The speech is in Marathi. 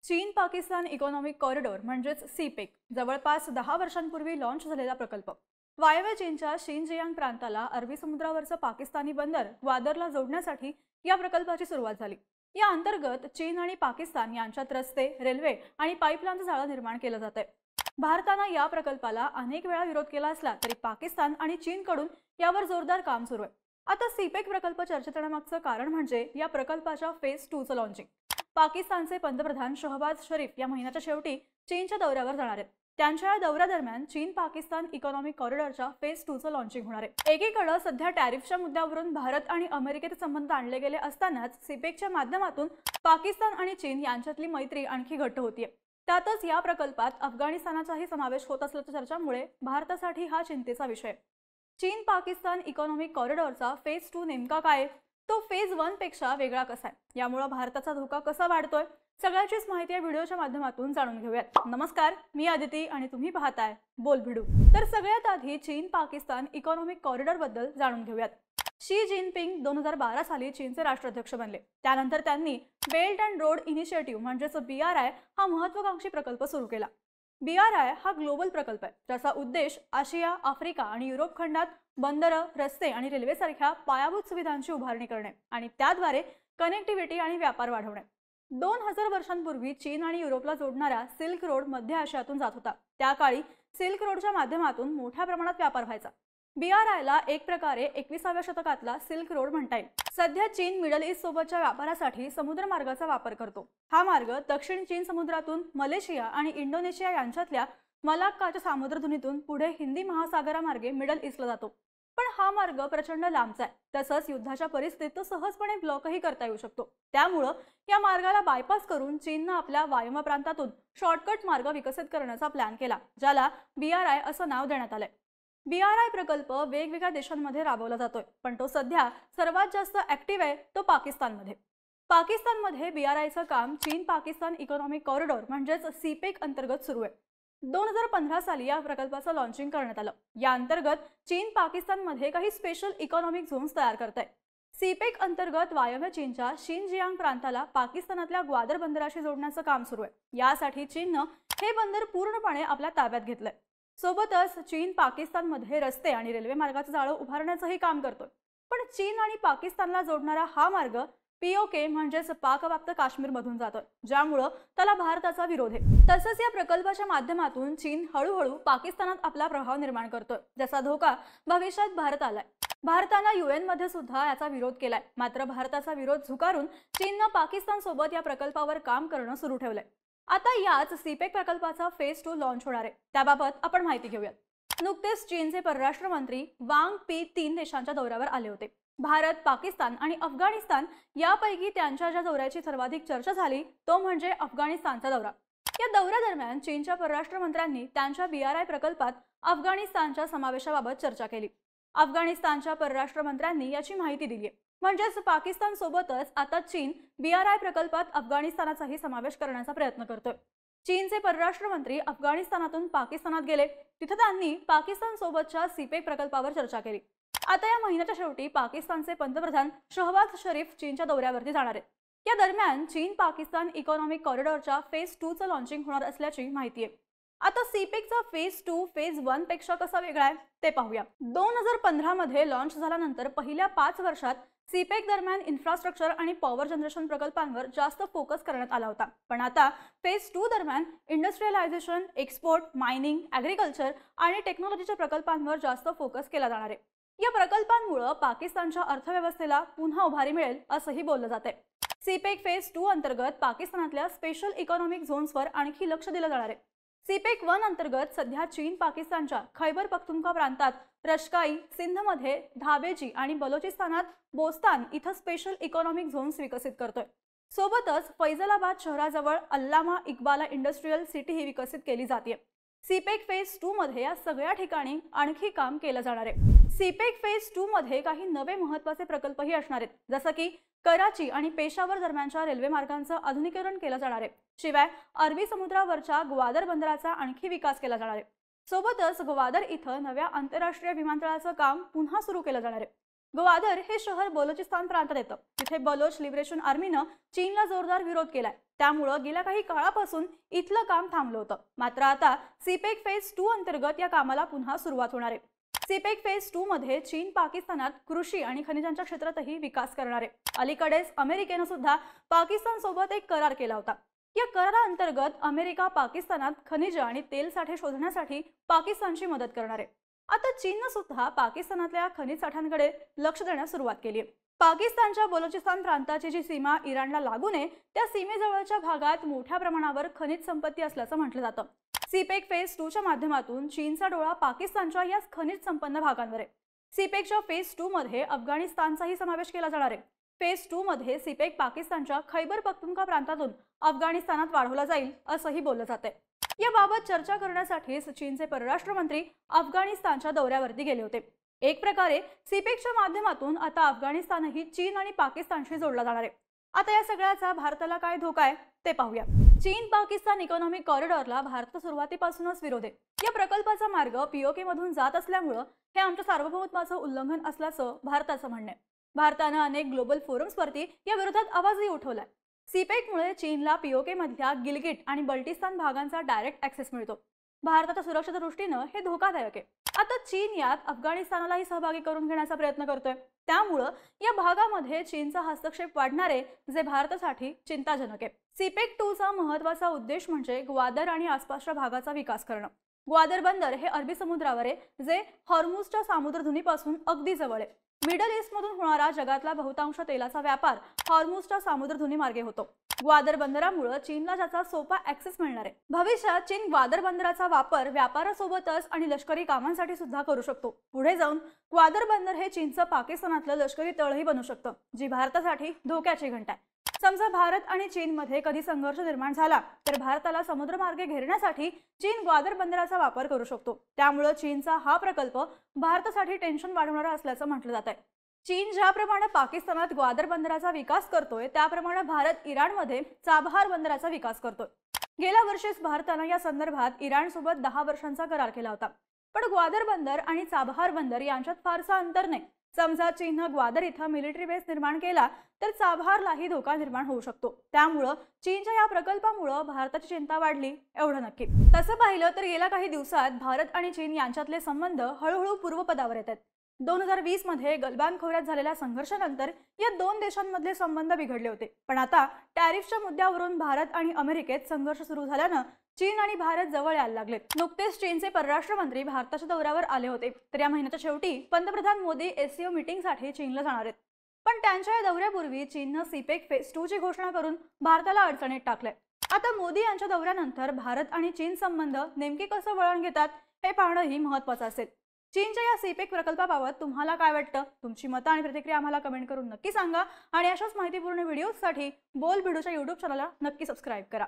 चीन पाकिस्तान इकॉनॉमिक कॉरिडॉर म्हणजेच सीपेक जवळपास 10 वर्षांपूर्वी लॉन्च झालेला प्रकल्प वायव्य चीनच्या शिनजियांग प्रांताला अरबी समुद्रावरचं पाकिस्तानी बंदर ग्वादरला जोडण्यासाठी या प्रकल्पाची सुरुवात झाली। या अंतर्गत चीन आणि पाकिस्तान यांच्यात रस्ते, रेल्वे आणि पाईपलाईनचं जाळं निर्माण केलं जातंय। भारताने या प्रकल्पाला अनेक वेळा विरोध केला असला तरी पाकिस्तान आणि चीनकडून यावर जोरदार काम सुरू आहे। आता सीपेक प्रकल्प चर्चेत येण्यामागचं कारण म्हणजे या प्रकल्पाच्या फेज 2 चं लॉन्चिंग। पाकिस्तानचे पंतप्रधान शहबाज शरीफ या महिन्याच्या शेवटी चीनच्या दौऱ्यावर जाणार आहेत। त्यांच्या या दौऱ्यादरम्यान चीन पाकिस्तान इकॉनॉमिक कॉरिडॉरच्या फेज 2 चं लॉन्चिंग होणार आहे। एकीकडे सध्या टॅरिफच्या मुद्द्यावरून भारत आणि अमेरिकेचे संबंध आणले गेले असतानाच सीपेकच्या माध्यमातून पाकिस्तान आणि चीन यांच्यातली मैत्री आणखी घट्ट होतीये। त्यातच या प्रकल्पात अफगाणिस्तानाचाही समावेश होत असल्याच्या चर्चांमुळे भारतासाठी हा चिंतेचा विषय आहे। चीन पाकिस्तान इकॉनॉमिक कॉरिडॉरचा फेज 2 नेमका काय, तो फेज 1 पेक्षा वेगळा कसा आहे, यामुळे भारताचा धोका कसा वाढतोय, सगळ्याचीच माहिती या व्हिडिओच्या माध्यमातून जाणून घेऊयात। नमस्कार, मी आदिती आणि तुम्ही पाहताय बोल भिडू। तर सगळ्यात आधी चीन पाकिस्तान इकॉनॉमिक कॉरिडॉर बद्दल जाणून घेऊयात। शी जिनपिंग 2012 साली चीनचे राष्ट्राध्यक्ष बनले। त्यानंतर त्यांनी बेल्ट अँड रोड इनिशिएटिव्ह म्हणजेच BRI हा महत्त्वाकांक्षी प्रकल्प सुरू केला। BRI हा ग्लोबल प्रकल्प आहे, ज्याचा उद्देश आशिया, आफ्रिका आणि युरोप खंडात बंदरं, रस्ते आणि रेल्वे सारख्या पायाभूत सुविधांची उभारणी करणे आणि त्याद्वारे कनेक्टिव्हिटी आणि व्यापार वाढवणे। 2000 वर्षांपूर्वी चीन आणि युरोपला जोडणारा सिल्क रोड मध्य आशियातून जात होता। त्या काळी सिल्क रोडच्या माध्यमातून मोठ्या प्रमाणात व्यापार व्हायचा। BRIला एक प्रकारे 21व्या शतकातला सिल्क रोड म्हणता येईल। सध्या चीन मिडल ईस्ट सोबतच्या व्यापारासाठी समुद्र मार्गाचा वापर करतो। हा मार्ग दक्षिण चीन समुद्रातून मलेशिया आणि इंडोनेशिया यांच्यातल्या मलाक्काच्या सामुद्रधुनीतून पुढे हिंदी महासागरामार्गे मिडल ईस्टला जातो। पण हा मार्ग प्रचंड लांबचा आहे, तसंच युद्धाच्या परिस्थितीत तो सहजपणे ब्लॉकही करता येऊ शकतो। त्यामुळे या मार्गाला बायपास करून चीनने आपल्या वायव्य प्रांतातून शॉर्टकट मार्ग विकसित करण्याचा प्लॅन केला, ज्याला BRI असं नाव देण्यात आलंय। BRI प्रकल्प वेगवेगळ्या देशांमध्ये राबवला जातोय, पण तो सध्या सर्वात जास्त ऍक्टिव्ह आहे तो पाकिस्तानमध्ये। पाकिस्तानमध्ये BRIचं काम चीन पाकिस्तान इकॉनॉमिक कॉरिडॉर म्हणजेच सीपेक अंतर्गत सुरू आहे। 2015 साली या प्रकल्पाचं लॉन्चिंग करण्यात आलं। या अंतर्गत चीन पाकिस्तानमध्ये काही स्पेशल इकॉनॉमिक झोन्स तयार करत आहे। सीपेक अंतर्गत वायव्य चीनच्या शिनजियांग प्रांताला पाकिस्तानातल्या ग्वादर बंदराशी जोडण्याचं काम सुरू आहे। यासाठी चीननं हे बंदर पूर्णपणे आपल्या ताब्यात घेतलंय। सोबतच चीन पाकिस्तानमध्ये रस्ते आणि रेल्वे मार्गाचं जाळं उभारण्याचंही काम करतोय। पण चीन आणि पाकिस्तानला जोडणारा हा मार्ग POK म्हणजेच पाकव्याप्त काश्मीर मधून जातोय, ज्यामुळे त्याला भारताचा विरोध आहे। तसंच या प्रकल्पाच्या माध्यमातून चीन हळूहळू पाकिस्तानात आपला प्रभाव निर्माण करतोय, ज्याचा धोका भविष्यात भारताला आहे। भारताने UN मध्ये सुद्धा याचा विरोध केलाय, मात्र भारताचा विरोध झुगारून चीननं पाकिस्तान सोबत या प्रकल्पावर काम करणं सुरू ठेवलंय। आता याच सीपेक प्रकल्पाचा फेज 2 लॉन्च होणार आहे, त्याबाबत आपण माहिती घेऊयात। नुकतेच चीनचे परराष्ट्र मंत्री वांग पी 3 देशांच्या दौऱ्यावर आले होते। भारत, पाकिस्तान आणि अफगाणिस्तान यापैकी त्यांच्या ज्या दौऱ्याची सर्वाधिक चर्चा झाली तो म्हणजे अफगाणिस्तानचा दौरा। या दौऱ्यादरम्यान चीनच्या परराष्ट्र मंत्र्यांनी त्यांच्या BRI प्रकल्पात अफगाणिस्तानच्या समावेशाबाबत चर्चा केली। अफगाणिस्तानच्या परराष्ट्र मंत्र्यांनी याची माहिती दिली आहे। म्हणजेच पाकिस्तान सोबतच आता चीन BRI प्रकल्पात अफगाणिस्तानाचाही समावेश करण्याचा प्रयत्न करतोय। चीनचे परराष्ट्र मंत्री अफगाणिस्तानातून पाकिस्तानात गेले, तिथे त्यांनी पाकिस्तान सोबतच्या सीपेक प्रकल्पावर चर्चा केली। आता या महिन्याच्या शेवटी पाकिस्तानचे पंतप्रधान शहबाज शरीफ चीनच्या दौऱ्यावरती जाणार आहेत। या दरम्यान चीन पाकिस्तान इकॉनॉमिक कॉरिडॉरच्या फेज 2 चं लॉन्चिंग होणार असल्याची माहिती आहे। आता सीपेकचा फेज 2 फेज 1 पेक्षा कसा वेगळा आहे ते पाहूया। 2015 मध्ये लॉन्च झाल्यानंतर पहिल्या 5 वर्षात सीपेक दरम्यान इन्फ्रास्ट्रक्चर आणि पॉवर जनरेशन प्रकल्पांवर जास्त फोकस करण्यात आला होता। पण आता फेज 2 दरम्यान इंडस्ट्रियलायझेशन, एक्सपोर्ट, मायनिंग, ॲग्रिकल्चर आणि टेक्नॉलॉजीच्या प्रकल्पांवर जास्त फोकस केला जाणार आहे। या प्रकल्पांमुळे पाकिस्तानच्या अर्थव्यवस्थेला पुन्हा उभारी मिळेल असंही बोललं जातंय। सीपेक फेज 2 अंतर्गत पाकिस्तानातल्या स्पेशल इकॉनॉमिक झोन्सवर आणखी लक्ष दिलं जाणार आहे। सीपेक 1 अंतर्गत सध्या चीन पाकिस्तानच्या खैबर पख्तूनख्वा प्रांतात रश्काई, सिंधमध्ये धाबेजी आणि बलोचिस्तानात बोस्तान इथं स्पेशल इकॉनॉमिक झोन्स विकसित करतोय। सोबतच फैजलाबाद शहराजवळ अल्लामा इक्बाला इंडस्ट्रियल सिटी ही विकसित केली जाते। सीपेक फेज 2 मध्ये या सगळ्या ठिकाणी आणखी काम केलं जाणार आहे। सीपेक फेज 2 मध्ये काही नवे महत्त्वाचे प्रकल्पही असणार आहेत, जसं की कराची आणि पेशावर दरम्यानच्या रेल्वे मार्गांचं आधुनिकीकरण केलं जाणार आहे। शिवाय अरबी समुद्रावरच्या ग्वादर बंदराचा आणखी विकास केला जाणार आहे। सोबतच ग्वादर इथं नव्या आंतरराष्ट्रीय विमानतळाचं काम पुन्हा सुरू केलं जाणार आहे। ग्वादर हे शहर बलोचिस्तान प्रांतात येतं। तिथे बलोच लिबरेशन आर्मीनं चीनला जोरदार विरोध केलाय। त्यामुळे गेल्या काही काळापासून इथलं काम थांबलं होतं. मात्र आता सीपेक फेज 2 अंतर्गत या कामाला पुन्हा सुरुवात होणार आहे. सीपेक फेज 2 मध्ये चीन पाकिस्तानात कृषी आणि खनिजांच्या क्षेत्रातही विकास करणार आहे. अलीकडेच अमेरिकेनं सुद्धा पाकिस्तान सोबत एक करार केला होता. या कराराअंतर्गत अमेरिका पाकिस्तानात खनिज आणि तेल साठे शोधण्यासाठी पाकिस्तानची मदत करणार आहे. आता चीननं सुद्धा पाकिस्तानातल्या खनिज साठ्यांकडे लक्ष देण्यास सुरुवात केली आहे. पाकिस्तानच्या बलोचिस्तान प्रांताची जी सीमा इराणला लागून आहे, त्या सीमेजवळच्या भागात मोठ्या प्रमाणावर खनिज संपत्ती असल्याचं म्हटलं जातं. सीपेक फेज 2 च्या माध्यमातून चीनचा डोळा पाकिस्तानच्या या खनिज संपन्न भागांवर आहे. सीपेकच्या फेज 2 मध्ये अफगाणिस्तानचाही समावेश केला जाणार आहे. फेज 2 मध्ये सीपेक पाकिस्तानच्या खैबर पख्तूनख्वा प्रांतातून अफगाणिस्तानात वाढवला जाईल असंही बोललं जातंय. याबाबत चर्चा करण्यासाठी चीनचे परराष्ट्र मंत्री अफगाणिस्तानच्या दौऱ्यावरती गेले होते. एक प्रकारे सीपेकच्या माध्यमातून आता अफगाणिस्तानही चीन आणि पाकिस्तानशी जोडला जाणार आहे. आता या सगळ्याचा भारताला काय धोका आहे ते पाहूया. चीन पाकिस्तान इकॉनॉमिक कॉरिडॉरला भारत सुरुवातीपासूनच विरोध आहे. या प्रकल्पाचा मार्ग पीओके मधून जात असल्यामुळे हे आमच्या सार्वभौमत्वाचं उल्लंघन असल्याचं भारताचं म्हणणं आहे. भारतानं अनेक ग्लोबल फोरम्सवरती या विरोधात आवाजही उठवलाय. सीपेकमुळे चीनला पीओके मधल्या गिलगिट आणि बल्टिस्तान भागांचा डायरेक्ट ऍक्सेस मिळतो. भारताच्या सुरक्षेच्या दृष्टीनं हे धोकादायक आहे. आता चीन यात अफगाणिस्तानालाही सहभागी करून घेण्याचा प्रयत्न करतोय. त्यामुळं या भागामध्ये चीनचा हस्तक्षेप वाढणार आहे, जे भारतासाठी चिंताजनक आहे. सीपेक 2 चा महत्त्वाचा उद्देश म्हणजे ग्वादर आणि आसपासच्या भागाचा विकास करणं. ग्वादर बंदर हे अरबी समुद्रावर आहे, जे हॉर्मुझच्या सामुद्रधुनीपासून अगदी जवळ आहे. मिडल ईस्ट मधून होणारा जगातला बहुतांश तेलाचा व्यापार हॉर्मुझच्या सामुद्रधुनी मार्गे होतो. ग्वादर बंदरामुळे चीनला ज्याचा सोपा ऍक्सेस मिळणार आहे. भविष्यात चीन ग्वादर बंदराचा वापर व्यापारासोबतच आणि लष्करी कामांसाठी सुद्धा करू शकतो. पुढे जाऊन ग्वादर बंदर हे चीनचं पाकिस्तानातलं लष्करी तळही बनू शकतं, जी भारतासाठी धोक्याची घंटा आहे. समजा भारत आणि चीनमध्ये कधी संघर्ष निर्माण झाला तर भारताला समुद्रमार्गे घेरण्यासाठी चीन ग्वादर बंदराचा वापर करू शकतो. त्यामुळे चीनचा हा प्रकल्प भारतासाठी टेन्शन वाढवणारा असल्याचं म्हटलं जात आहे. चीन ज्याप्रमाणे पाकिस्तानात ग्वादर बंदराचा विकास करतोय, त्याप्रमाणे भारत इराणमध्ये चाबहार बंदराचा विकास करतोय. गेल्या वर्षीच भारतानं या संदर्भात इराणसोबत 10 वर्षांचा करार केला होता. पण ग्वादर बंदर आणि चाबहार बंदर यांच्यात फारसा अंतर नाही. समजा चीननं ग्वादर इथं मिलिटरी बेस निर्माण केला तर चाबहारलाही धोका निर्माण होऊ शकतो. त्यामुळं चीनच्या या प्रकल्पामुळे भारताची चिंता वाढली एवढं नक्की. तसं पाहिलं तर गेल्या काही दिवसात भारत आणि चीन यांच्यातले संबंध हळूहळू पूर्वपदावर येत आहेत. 2020 मध्ये गलवान खोऱ्यात झालेल्या संघर्षानंतर या दोन देशांमधले संबंध बिघडले होते. पण आता टॅरिफच्या मुद्द्यावरून भारत आणि अमेरिकेत संघर्ष सुरू झाल्यानं चीन आणि भारत जवळ यायला लागलेत. नुकतेच चीनचे परराष्ट्र मंत्री भारताच्या दौऱ्यावर आले होते. तर या महिन्याच्या शेवटी पंतप्रधान मोदी एससीओ मीटिंगसाठी चीनला जाणार आहेत. पण त्यांच्या या दौऱ्यापूर्वी चीननं सीपेक फेज 2 ची घोषणा करून भारताला अडचणीत टाकलंय. आता मोदी यांच्या दौऱ्यानंतर भारत आणि चीन संबंध नेमके कसं वळण घेतात हे पाहणंही महत्त्वाचं असेल. चीनच्या या सीपेक प्रकल्पाबाबत तुम्हाला काय वाटतं? तुमची मतं आणि प्रतिक्रिया आम्हाला कमेंट करून नक्की सांगा. आणि अशाच माहितीपूर्ण व्हिडिओसाठी बोल भिडूच्या YouTube चॅनलला नक्की सबस्क्राईब करा.